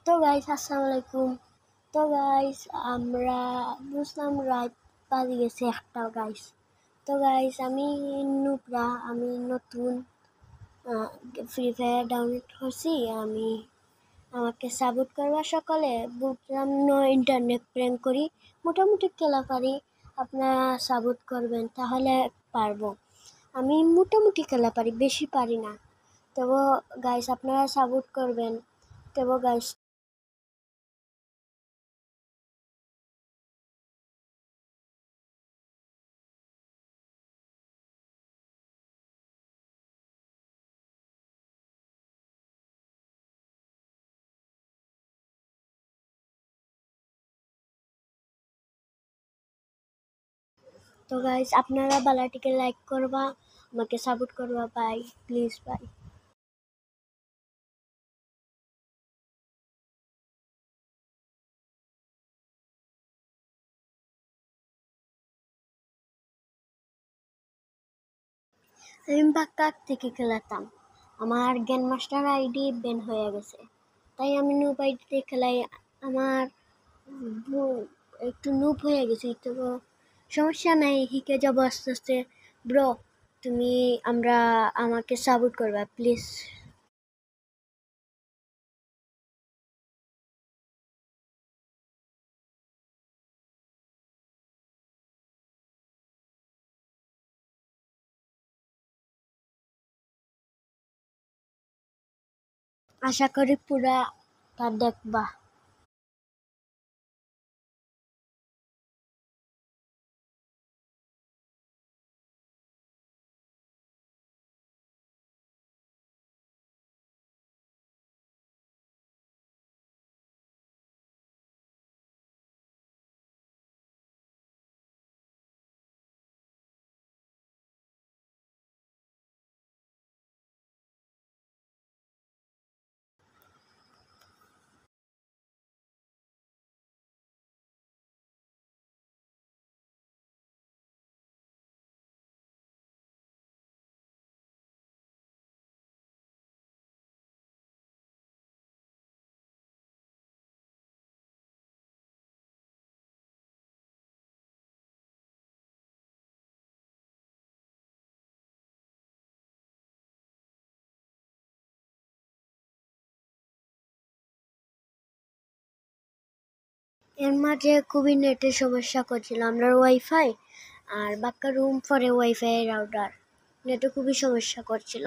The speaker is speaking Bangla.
তো গাইস আসসালামু আলাইকুম। তো গাইস আমরা বুঝলাম রাত বাজে গেছে একটা গাইস। তো গাইস আমি নুবরা, আমি নতুন ফ্রি ফায়ার ডাউনলোড করছি। আমাকে সাপোর্ট করবা সকালে বুঝলাম ইন্টারনেট প্র্যাঙ্ক করি, মোটামুটি খেলা পারি। আপনারা সাপোর্ট করবেন তাহলে পারবো। আমি মোটামুটি খেলা পারি, বেশি পারি না। তবে গাইস আপনারা সাপোর্ট করবেন। তবে গাইস তো গাইস আপনারা বালাটিকে লাইক করবা, আমাকে সাপোর্ট করবা ভাই, প্লিজ ভাই। আমি বাক্কাক থেকে খেলাতাম, আমার গ্যান মাস্টার আইডি ব্যান হয়ে গেছে, তাই আমি নুব আইডিতে খেলাই। আমার একটু নুব হয়ে গেছি, তো সমস্যা নাই, শিখে যাবো আস্তে আস্তে। ব্রো তুমি আমাকে সাপোর্ট করবা প্লিজ। আশা করি পুরা তা দেখবা। এর মাঝে খুবই নেটের সমস্যা করছিল, আমরা ওয়াইফাই আর বাক্কা রুম পরে ওয়াইফাই রাউটার, নেটে খুবই সমস্যা করছিল।